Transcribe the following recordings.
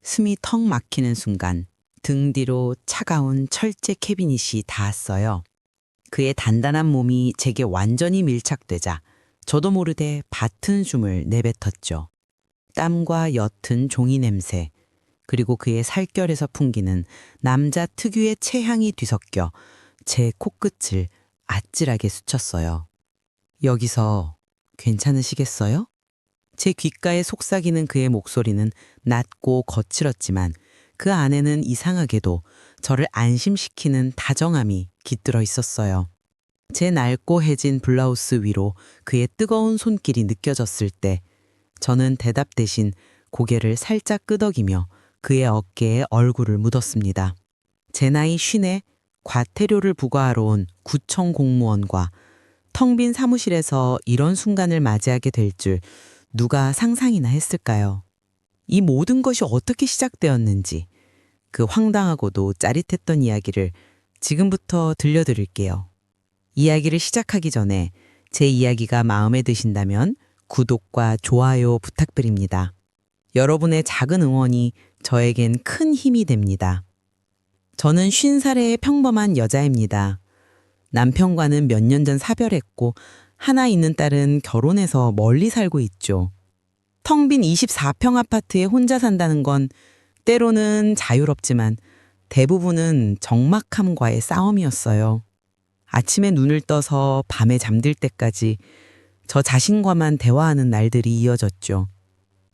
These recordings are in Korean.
숨이 턱 막히는 순간 등 뒤로 차가운 철제 캐비닛이 닿았어요. 그의 단단한 몸이 제게 완전히 밀착되자 저도 모르게 밭은 숨을 내뱉었죠. 땀과 옅은 종이 냄새, 그리고 그의 살결에서 풍기는 남자 특유의 체향이 뒤섞여 제 코끝을 아찔하게 스쳤어요. 여기서 괜찮으시겠어요? 제 귓가에 속삭이는 그의 목소리는 낮고 거칠었지만 그 안에는 이상하게도 저를 안심시키는 다정함이 깃들어 있었어요. 제 낡고 해진 블라우스 위로 그의 뜨거운 손길이 느껴졌을 때 저는 대답 대신 고개를 살짝 끄덕이며 그의 어깨에 얼굴을 묻었습니다. 제 나이 50에 과태료를 부과하러 온 구청 공무원과 텅 빈 사무실에서 이런 순간을 맞이하게 될 줄 누가 상상이나 했을까요? 이 모든 것이 어떻게 시작되었는지 그 황당하고도 짜릿했던 이야기를 지금부터 들려드릴게요. 이야기를 시작하기 전에 제 이야기가 마음에 드신다면 구독과 좋아요 부탁드립니다. 여러분의 작은 응원이 저에겐 큰 힘이 됩니다. 저는 50살의 평범한 여자입니다. 남편과는 몇 년 전 사별했고 하나 있는 딸은 결혼해서 멀리 살고 있죠. 텅 빈 24평 아파트에 혼자 산다는 건 때로는 자유롭지만 대부분은 적막함과의 싸움이었어요. 아침에 눈을 떠서 밤에 잠들 때까지 저 자신과만 대화하는 날들이 이어졌죠.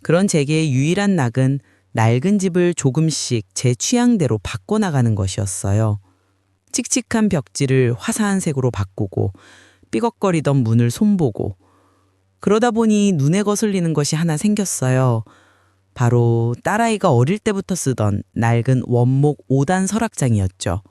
그런 제게의 유일한 낙은 낡은 집을 조금씩 제 취향대로 바꿔나가는 것이었어요. 칙칙한 벽지를 화사한 색으로 바꾸고 삐걱거리던 문을 손보고 그러다 보니 눈에 거슬리는 것이 하나 생겼어요. 바로 딸아이가 어릴 때부터 쓰던 낡은 원목 5단 서랍장이었죠.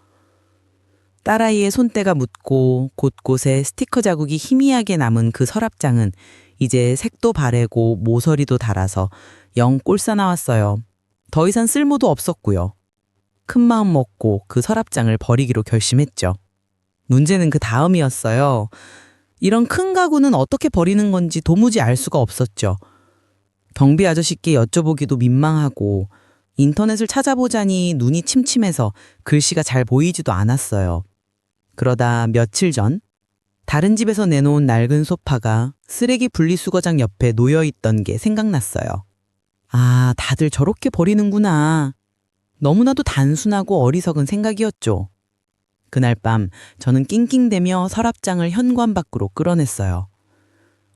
딸아이의 손때가 묻고 곳곳에 스티커 자국이 희미하게 남은 그 서랍장은 이제 색도 바래고 모서리도 닳아서 영 꼴싸 나왔어요. 더 이상 쓸모도 없었고요. 큰 마음 먹고 그 서랍장을 버리기로 결심했죠. 문제는 그 다음이었어요. 이런 큰 가구는 어떻게 버리는 건지 도무지 알 수가 없었죠. 경비 아저씨께 여쭤보기도 민망하고 인터넷을 찾아보자니 눈이 침침해서 글씨가 잘 보이지도 않았어요. 그러다 며칠 전 다른 집에서 내놓은 낡은 소파가 쓰레기 분리수거장 옆에 놓여있던 게 생각났어요. 아, 다들 저렇게 버리는구나. 너무나도 단순하고 어리석은 생각이었죠. 그날 밤 저는 낑낑대며 서랍장을 현관 밖으로 끌어냈어요.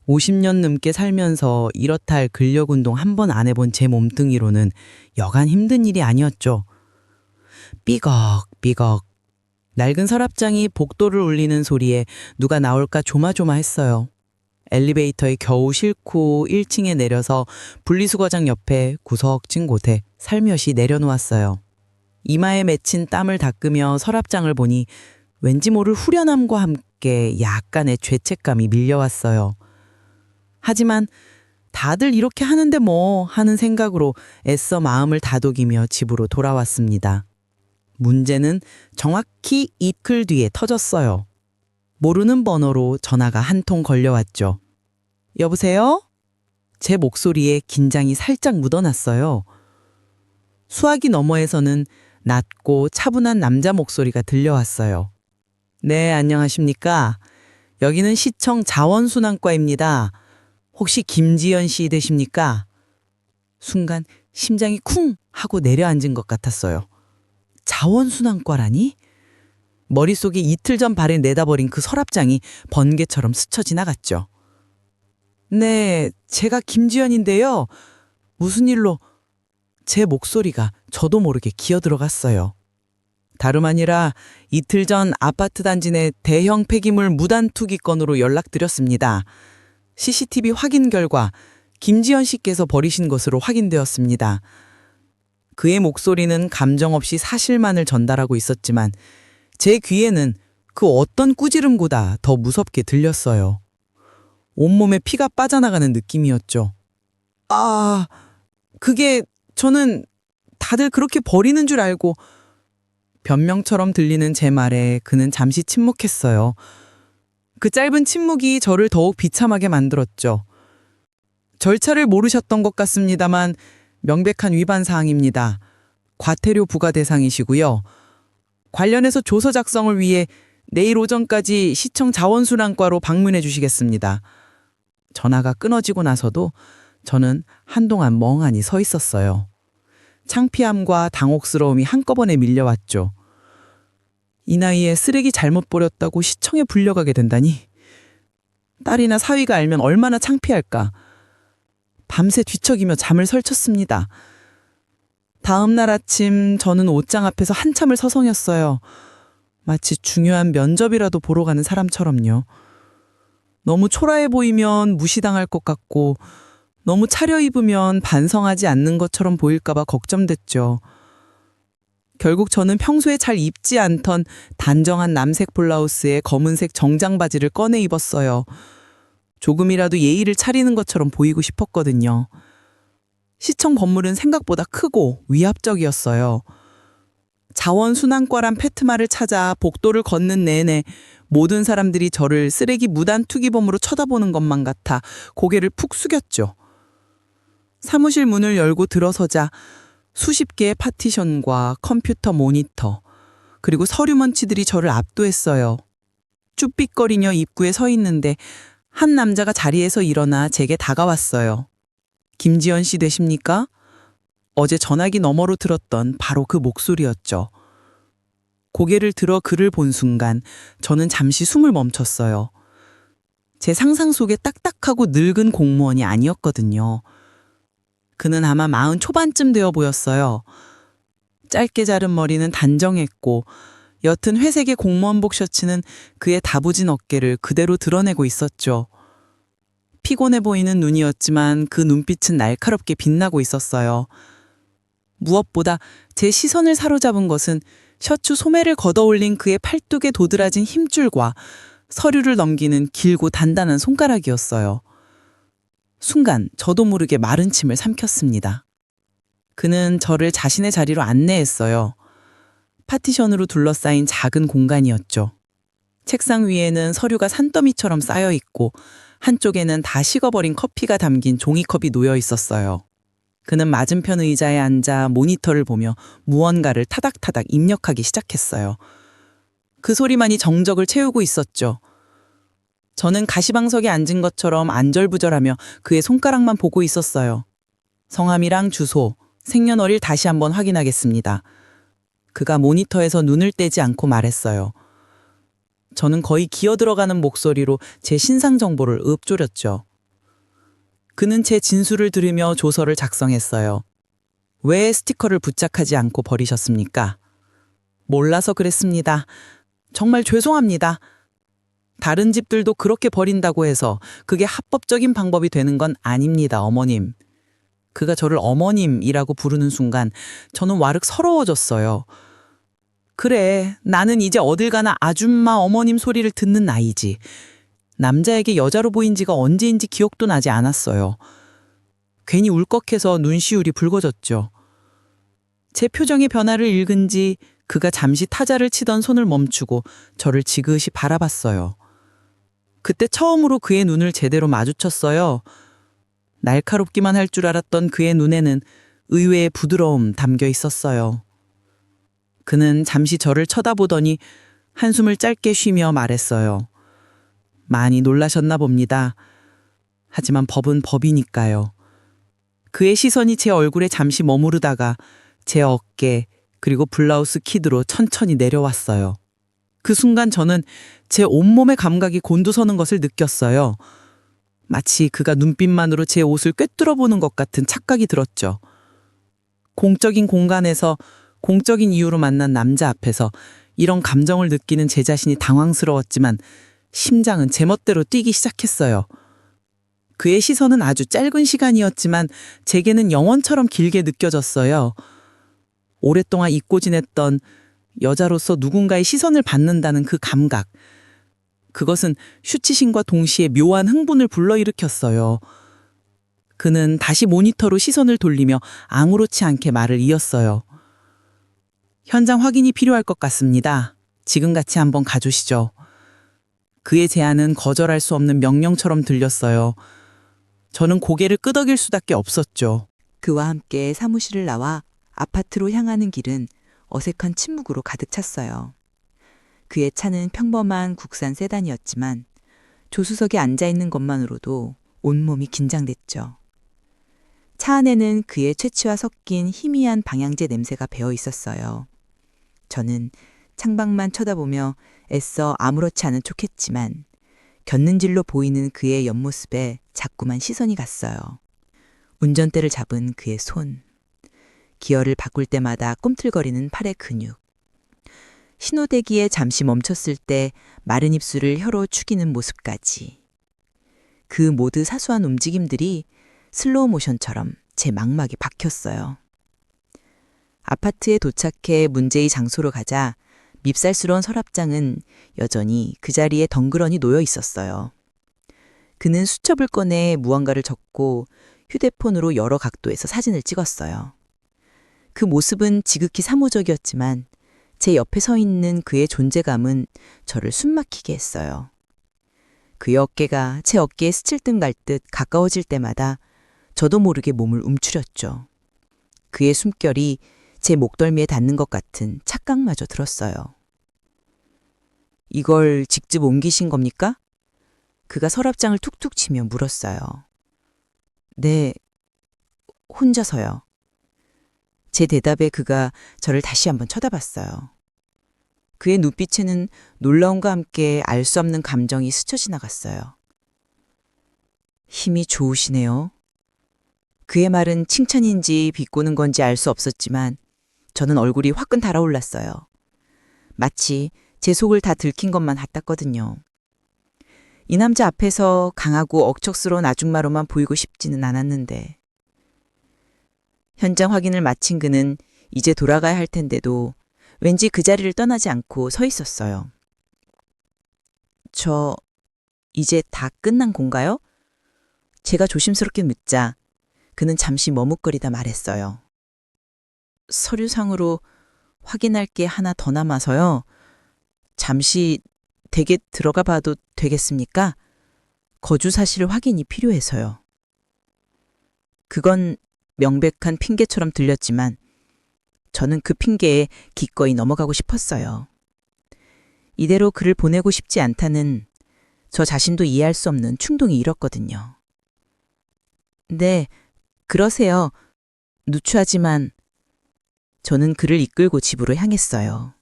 50년 넘게 살면서 이렇다 할 근력운동 한 번 안 해본 제 몸뚱이로는 여간 힘든 일이 아니었죠. 삐걱삐걱. 낡은 서랍장이 복도를 울리는 소리에 누가 나올까 조마조마했어요. 엘리베이터에 겨우 싣고 1층에 내려서 분리수거장 옆에 구석진 곳에 살며시 내려놓았어요. 이마에 맺힌 땀을 닦으며 서랍장을 보니 왠지 모를 후련함과 함께 약간의 죄책감이 밀려왔어요. 하지만 다들 이렇게 하는데 뭐 하는 생각으로 애써 마음을 다독이며 집으로 돌아왔습니다. 문제는 정확히 이틀 뒤에 터졌어요. 모르는 번호로 전화가 한 통 걸려왔죠. 여보세요? 제 목소리에 긴장이 살짝 묻어났어요. 수화기 너머에서는 낮고 차분한 남자 목소리가 들려왔어요. 네, 안녕하십니까? 여기는 시청 자원순환과입니다. 혹시 김지연 씨 되십니까? 순간 심장이 쿵 하고 내려앉은 것 같았어요. 자원순환과라니? 머릿속에 이틀 전 발에 내다버린 그 서랍장이 번개처럼 스쳐 지나갔죠. 네, 제가 김지연인데요. 무슨 일로? 제 목소리가 저도 모르게 기어들어갔어요. 다름 아니라 이틀 전 아파트 단지 내 대형 폐기물 무단 투기 건으로 연락드렸습니다. CCTV 확인 결과 김지연 씨께서 버리신 것으로 확인되었습니다. 그의 목소리는 감정 없이 사실만을 전달하고 있었지만 제 귀에는 그 어떤 꾸지름보다 더 무섭게 들렸어요. 온몸에 피가 빠져나가는 느낌이었죠. 아, 그게 저는 다들 그렇게 버리는 줄 알고. 변명처럼 들리는 제 말에 그는 잠시 침묵했어요. 그 짧은 침묵이 저를 더욱 비참하게 만들었죠. 절차를 모르셨던 것 같습니다만 명백한 위반 사항입니다. 과태료 부과 대상이시고요. 관련해서 조서 작성을 위해 내일 오전까지 시청 자원순환과로 방문해 주시겠습니다. 전화가 끊어지고 나서도 저는 한동안 멍하니 서 있었어요. 창피함과 당혹스러움이 한꺼번에 밀려왔죠. 이 나이에 쓰레기 잘못 버렸다고 시청에 불려가게 된다니. 딸이나 사위가 알면 얼마나 창피할까. 밤새 뒤척이며 잠을 설쳤습니다. 다음 날 아침 저는 옷장 앞에서 한참을 서성였어요. 마치 중요한 면접이라도 보러 가는 사람처럼요. 너무 초라해 보이면 무시당할 것 같고 너무 차려입으면 반성하지 않는 것처럼 보일까 봐 걱정됐죠. 결국 저는 평소에 잘 입지 않던 단정한 남색 블라우스에 검은색 정장 바지를 꺼내 입었어요. 조금이라도 예의를 차리는 것처럼 보이고 싶었거든요. 시청 건물은 생각보다 크고 위압적이었어요. 자원순환과란 페트마를 찾아 복도를 걷는 내내 모든 사람들이 저를 쓰레기 무단 투기범으로 쳐다보는 것만 같아 고개를 푹 숙였죠. 사무실 문을 열고 들어서자 수십 개의 파티션과 컴퓨터 모니터, 그리고 서류 먼치들이 저를 압도했어요. 쭈삣거리며 입구에 서 있는데 한 남자가 자리에서 일어나 제게 다가왔어요. 김지연 씨 되십니까? 어제 전화기 너머로 들었던 바로 그 목소리였죠. 고개를 들어 그를 본 순간 저는 잠시 숨을 멈췄어요. 제 상상 속에 딱딱하고 늙은 공무원이 아니었거든요. 그는 아마 40 초반쯤 되어 보였어요. 짧게 자른 머리는 단정했고 옅은 회색의 공무원복 셔츠는 그의 다부진 어깨를 그대로 드러내고 있었죠. 피곤해 보이는 눈이었지만 그 눈빛은 날카롭게 빛나고 있었어요. 무엇보다 제 시선을 사로잡은 것은 셔츠 소매를 걷어올린 그의 팔뚝에 도드라진 힘줄과 서류를 넘기는 길고 단단한 손가락이었어요. 순간 저도 모르게 마른 침을 삼켰습니다. 그는 저를 자신의 자리로 안내했어요. 파티션으로 둘러싸인 작은 공간이었죠. 책상 위에는 서류가 산더미처럼 쌓여 있고 한쪽에는 다 식어버린 커피가 담긴 종이컵이 놓여 있었어요. 그는 맞은편 의자에 앉아 모니터를 보며 무언가를 타닥타닥 입력하기 시작했어요. 그 소리만이 정적을 채우고 있었죠. 저는 가시방석에 앉은 것처럼 안절부절하며 그의 손가락만 보고 있었어요. 성함이랑 주소, 생년월일 다시 한번 확인하겠습니다. 그가 모니터에서 눈을 떼지 않고 말했어요. 저는 거의 기어들어가는 목소리로 제 신상 정보를 읊조렸죠. 그는 제 진술을 들으며 조서를 작성했어요. 왜 스티커를 부착하지 않고 버리셨습니까? 몰라서 그랬습니다. 정말 죄송합니다. 다른 집들도 그렇게 버린다고 해서 그게 합법적인 방법이 되는 건 아닙니다, 어머님. 그가 저를 어머님이라고 부르는 순간 저는 와륵 서러워졌어요. 그래, 나는 이제 어딜 가나 아줌마 어머님 소리를 듣는 나이지. 남자에게 여자로 보인 지가 언제인지 기억도 나지 않았어요. 괜히 울컥해서 눈시울이 붉어졌죠. 제 표정의 변화를 읽은지 그가 잠시 타자를 치던 손을 멈추고 저를 지그시 바라봤어요. 그때 처음으로 그의 눈을 제대로 마주쳤어요. 날카롭기만 할 줄 알았던 그의 눈에는 의외의 부드러움 담겨 있었어요. 그는 잠시 저를 쳐다보더니 한숨을 짧게 쉬며 말했어요. 많이 놀라셨나 봅니다. 하지만 법은 법이니까요. 그의 시선이 제 얼굴에 잠시 머무르다가 제 어깨 그리고 블라우스 키드로 천천히 내려왔어요. 그 순간 저는 제 온몸의 감각이 곤두서는 것을 느꼈어요. 마치 그가 눈빛만으로 제 옷을 꿰뚫어 보는 것 같은 착각이 들었죠. 공적인 공간에서 공적인 이유로 만난 남자 앞에서 이런 감정을 느끼는 제 자신이 당황스러웠지만 심장은 제멋대로 뛰기 시작했어요. 그의 시선은 아주 짧은 시간이었지만 제게는 영원처럼 길게 느껴졌어요. 오랫동안 잊고 지냈던 여자로서 누군가의 시선을 받는다는 그 감각. 그것은 수치심과 동시에 묘한 흥분을 불러일으켰어요. 그는 다시 모니터로 시선을 돌리며 아무렇지 않게 말을 이었어요. 현장 확인이 필요할 것 같습니다. 지금 같이 한번 가주시죠. 그의 제안은 거절할 수 없는 명령처럼 들렸어요. 저는 고개를 끄덕일 수밖에 없었죠. 그와 함께 사무실을 나와 아파트로 향하는 길은 어색한 침묵으로 가득 찼어요. 그의 차는 평범한 국산 세단이었지만 조수석에 앉아 있는 것만으로도 온몸이 긴장됐죠. 차 안에는 그의 채취와 섞인 희미한 방향제 냄새가 배어 있었어요. 저는 창밖만 쳐다보며 애써 아무렇지 않은 척했지만 곁눈질로 보이는 그의 옆모습에 자꾸만 시선이 갔어요. 운전대를 잡은 그의 손, 기어를 바꿀 때마다 꿈틀거리는 팔의 근육, 신호대기에 잠시 멈췄을 때 마른 입술을 혀로 축이는 모습까지. 그 모두 사소한 움직임들이 슬로우 모션처럼 제 망막에 박혔어요. 아파트에 도착해 문제의 장소로 가자 밉살스러운 서랍장은 여전히 그 자리에 덩그러니 놓여 있었어요. 그는 수첩을 꺼내 무언가를 적고 휴대폰으로 여러 각도에서 사진을 찍었어요. 그 모습은 지극히 사무적이었지만 제 옆에 서 있는 그의 존재감은 저를 숨막히게 했어요. 그의 어깨가 제 어깨에 스칠 듯 갈 듯 가까워질 때마다 저도 모르게 몸을 움츠렸죠. 그의 숨결이 제 목덜미에 닿는 것 같은 착각마저 들었어요. 이걸 직접 옮기신 겁니까? 그가 서랍장을 툭툭 치며 물었어요. 네, 혼자서요. 제 대답에 그가 저를 다시 한번 쳐다봤어요. 그의 눈빛에는 놀라움과 함께 알 수 없는 감정이 스쳐 지나갔어요. 힘이 좋으시네요. 그의 말은 칭찬인지 비꼬는 건지 알 수 없었지만 저는 얼굴이 화끈 달아올랐어요. 마치 제 속을 다 들킨 것만 같았거든요. 이 남자 앞에서 강하고 억척스러운 아줌마로만 보이고 싶지는 않았는데. 현장 확인을 마친 그는 이제 돌아가야 할 텐데도 왠지 그 자리를 떠나지 않고 서 있었어요. 저 이제 다 끝난 건가요? 제가 조심스럽게 묻자 그는 잠시 머뭇거리다 말했어요. 서류상으로 확인할 게 하나 더 남아서요. 잠시 댁에 들어가 봐도 되겠습니까? 거주 사실 확인이 필요해서요. 그건 명백한 핑계처럼 들렸지만 저는 그 핑계에 기꺼이 넘어가고 싶었어요. 이대로 그를 보내고 싶지 않다는 저 자신도 이해할 수 없는 충동이 일었거든요. 네, 그러세요. 누추하지만 저는 그를 이끌고 집으로 향했어요.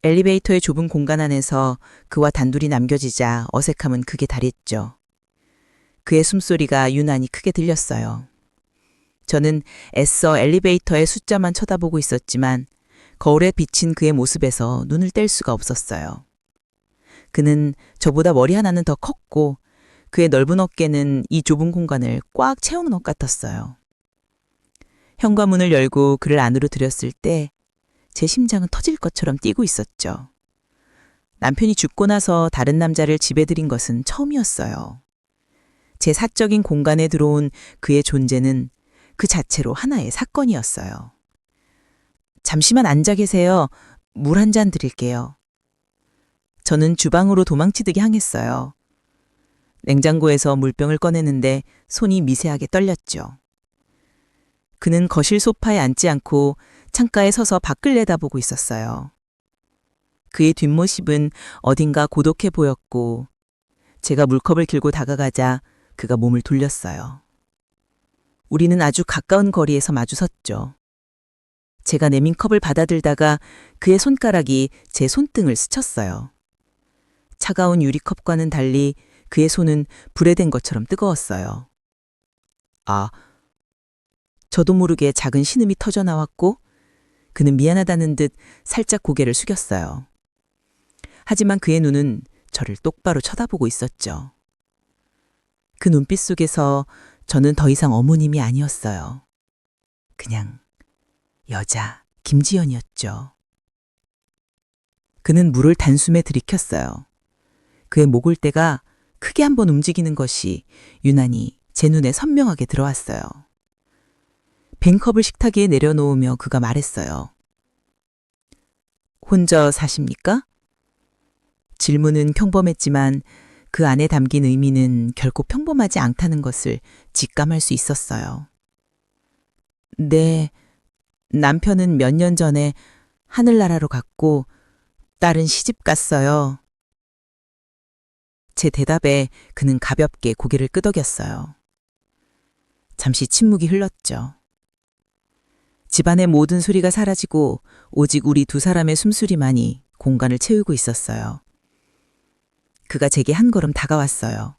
엘리베이터의 좁은 공간 안에서 그와 단둘이 남겨지자 어색함은 극에 달했죠. 그의 숨소리가 유난히 크게 들렸어요. 저는 애써 엘리베이터의 숫자만 쳐다보고 있었지만 거울에 비친 그의 모습에서 눈을 뗄 수가 없었어요. 그는 저보다 머리 하나는 더 컸고 그의 넓은 어깨는 이 좁은 공간을 꽉 채우는 것 같았어요. 현관문을 열고 그를 안으로 들였을 때 제 심장은 터질 것처럼 뛰고 있었죠. 남편이 죽고 나서 다른 남자를 집에 들인 것은 처음이었어요. 제 사적인 공간에 들어온 그의 존재는 그 자체로 하나의 사건이었어요. 잠시만 앉아 계세요. 물 한 잔 드릴게요. 저는 주방으로 도망치듯이 향했어요. 냉장고에서 물병을 꺼내는데 손이 미세하게 떨렸죠. 그는 거실 소파에 앉지 않고 창가에 서서 밖을 내다보고 있었어요. 그의 뒷모습은 어딘가 고독해 보였고 제가 물컵을 들고 다가가자 그가 몸을 돌렸어요. 우리는 아주 가까운 거리에서 마주섰죠. 제가 내민 컵을 받아들다가 그의 손가락이 제 손등을 스쳤어요. 차가운 유리컵과는 달리 그의 손은 불에 댄 것처럼 뜨거웠어요. 아, 저도 모르게 작은 신음이 터져 나왔고 그는 미안하다는 듯 살짝 고개를 숙였어요. 하지만 그의 눈은 저를 똑바로 쳐다보고 있었죠. 그 눈빛 속에서 저는 더 이상 어머님이 아니었어요. 그냥 여자 김지연이었죠. 그는 물을 단숨에 들이켰어요. 그의 목을대가 크게 한번 움직이는 것이 유난히 제 눈에 선명하게 들어왔어요. 뱅컵을 식탁 위에 내려놓으며 그가 말했어요. 혼자 사십니까? 질문은 평범했지만 그 안에 담긴 의미는 결코 평범하지 않다는 것을 직감할 수 있었어요. 네, 남편은 몇 년 전에 하늘나라로 갔고 딸은 시집 갔어요. 제 대답에 그는 가볍게 고개를 끄덕였어요. 잠시 침묵이 흘렀죠. 집안의 모든 소리가 사라지고 오직 우리 두 사람의 숨소리만이 공간을 채우고 있었어요. 그가 제게 한 걸음 다가왔어요.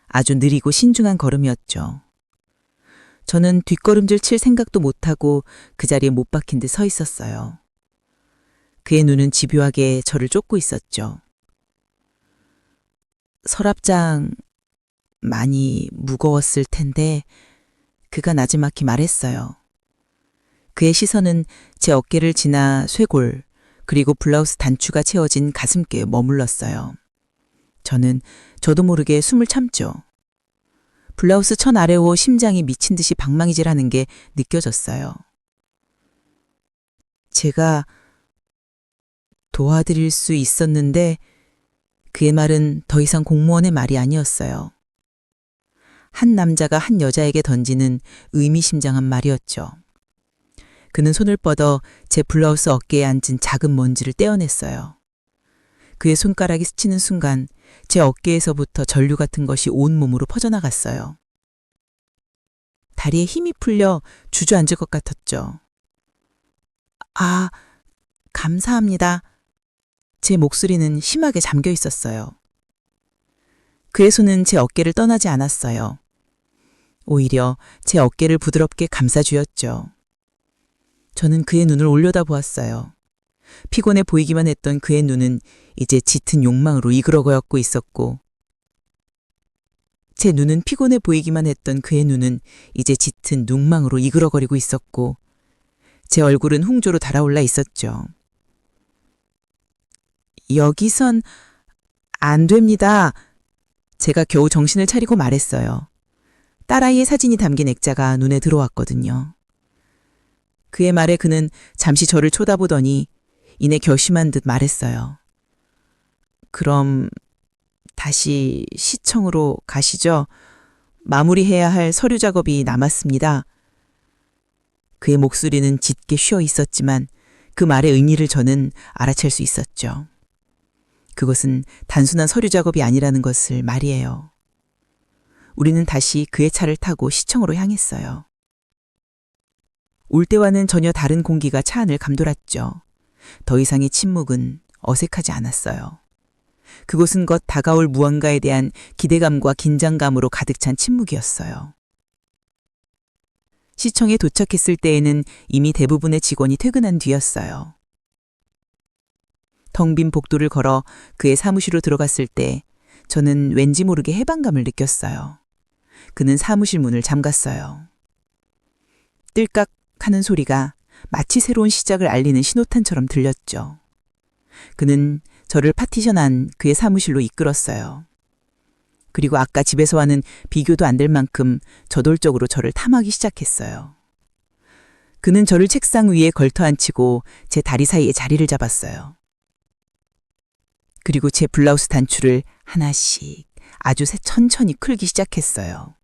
아주 느리고 신중한 걸음이었죠. 저는 뒷걸음질 칠 생각도 못하고 그 자리에 못 박힌 듯 서 있었어요. 그의 눈은 집요하게 저를 쫓고 있었죠. 서랍장 많이 무거웠을 텐데 그가 나지막히 말했어요. 그의 시선은 제 어깨를 지나 쇄골 그리고 블라우스 단추가 채워진 가슴께에 머물렀어요. 저도 모르게 숨을 참죠. 블라우스 천 아래오 심장이 미친 듯이 방망이질하는 게 느껴졌어요. 제가 도와드릴 수 있었는데 그의 말은 더 이상 공무원의 말이 아니었어요. 한 남자가 한 여자에게 던지는 의미심장한 말이었죠. 그는 손을 뻗어 제 블라우스 어깨에 앉은 작은 먼지를 떼어냈어요. 그의 손가락이 스치는 순간 제 어깨에서부터 전류 같은 것이 온몸으로 퍼져나갔어요. 다리에 힘이 풀려 주저앉을 것 같았죠. 아, 감사합니다. 제 목소리는 심하게 잠겨 있었어요. 그의 손은 제 어깨를 떠나지 않았어요. 오히려 제 어깨를 부드럽게 감싸주었죠. 저는 그의 눈을 올려다보았어요. 피곤해 보이기만 했던 그의 눈은 이제 짙은 욕망으로 이그러거렸고 있었고, 제 눈은 피곤해 보이기만 했던 그의 눈은 이제 짙은 눈망으로 이그러거리고 있었고, 제 얼굴은 홍조로 달아올라 있었죠. 여기선 안 됩니다. 제가 겨우 정신을 차리고 말했어요. 딸아이의 사진이 담긴 액자가 눈에 들어왔거든요. 그의 말에 그는 잠시 저를 쳐다보더니 이내 결심한 듯 말했어요. 그럼 다시 시청으로 가시죠. 마무리해야 할 서류 작업이 남았습니다. 그의 목소리는 짙게 쉬어 있었지만 그 말의 의미를 저는 알아챌 수 있었죠. 그것은 단순한 서류 작업이 아니라는 것을 말이에요. 우리는 다시 그의 차를 타고 시청으로 향했어요. 올 때와는 전혀 다른 공기가 차 안을 감돌았죠. 더 이상의 침묵은 어색하지 않았어요. 그곳은 곧 다가올 무언가에 대한 기대감과 긴장감으로 가득 찬 침묵이었어요. 시청에 도착했을 때에는 이미 대부분의 직원이 퇴근한 뒤였어요. 텅 빈 복도를 걸어 그의 사무실로 들어갔을 때 저는 왠지 모르게 해방감을 느꼈어요. 그는 사무실 문을 잠갔어요. 뜰깍 하는 소리가 마치 새로운 시작을 알리는 신호탄처럼 들렸죠. 그는 저를 파티션 안 그의 사무실로 이끌었어요. 그리고 아까 집에서와는 비교도 안 될 만큼 저돌적으로 저를 탐하기 시작했어요. 그는 저를 책상 위에 걸터 앉히고 제 다리 사이에 자리를 잡았어요. 그리고 제 블라우스 단추를 하나씩 아주 천천히 풀기 시작했어요.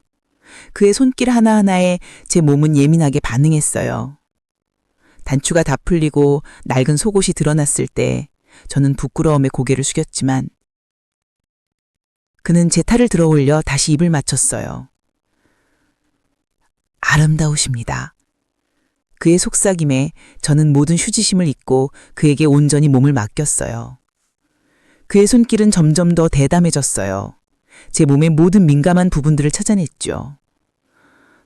그의 손길 하나하나에 제 몸은 예민하게 반응했어요. 단추가 다 풀리고 낡은 속옷이 드러났을 때 저는 부끄러움에 고개를 숙였지만 그는 제 탈을 들어 올려 다시 입을 맞췄어요. 아름다우십니다. 그의 속삭임에 저는 모든 수치심을 잊고 그에게 온전히 몸을 맡겼어요. 그의 손길은 점점 더 대담해졌어요. 제 몸의 모든 민감한 부분들을 찾아냈죠.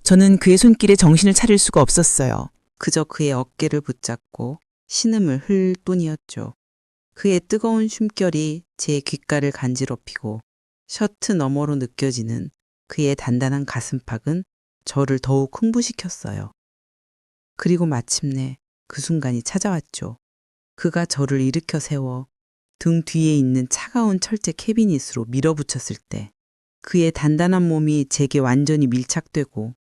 저는 그의 손길에 정신을 차릴 수가 없었어요. 그저 그의 어깨를 붙잡고 신음을 흘 뿐이었죠. 그의 뜨거운 숨결이 제 귓가를 간지럽히고 셔츠 너머로 느껴지는 그의 단단한 가슴팍은 저를 더욱 흥분시켰어요. 그리고 마침내 그 순간이 찾아왔죠. 그가 저를 일으켜 세워 등 뒤에 있는 차가운 철제 캐비닛으로 밀어붙였을 때 그의 단단한 몸이 제게 완전히 밀착되고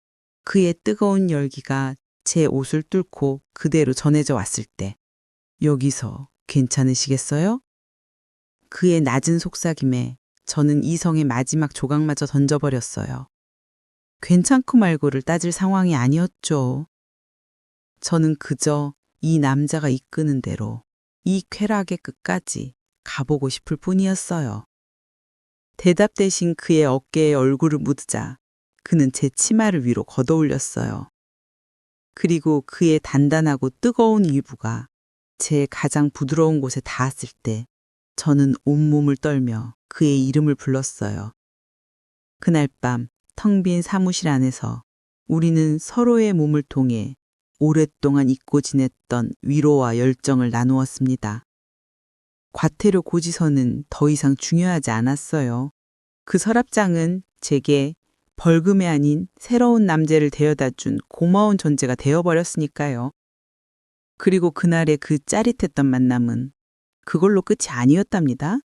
그의 뜨거운 열기가 제 옷을 뚫고 그대로 전해져 왔을 때 여기서 괜찮으시겠어요? 그의 낮은 속삭임에 저는 이성의 마지막 조각마저 던져버렸어요. 괜찮고 말고를 따질 상황이 아니었죠. 저는 그저 이 남자가 이끄는 대로 이 쾌락의 끝까지 가보고 싶을 뿐이었어요. 대답 대신 그의 어깨에 얼굴을 묻자 그는 제 치마를 위로 걷어올렸어요. 그리고 그의 단단하고 뜨거운 위부가 제 가장 부드러운 곳에 닿았을 때 저는 온몸을 떨며 그의 이름을 불렀어요. 그날 밤 텅 빈 사무실 안에서 우리는 서로의 몸을 통해 오랫동안 잊고 지냈던 위로와 열정을 나누었습니다. 과태료 고지서는 더 이상 중요하지 않았어요. 그 서랍장은 제게 벌금이 아닌 새로운 남자를 데려다 준 고마운 존재가 되어버렸으니까요. 그리고 그날의 그 짜릿했던 만남은 그걸로 끝이 아니었답니다.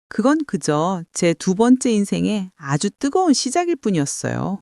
그건 그저 제 두 번째 인생의 아주 뜨거운 시작일 뿐이었어요.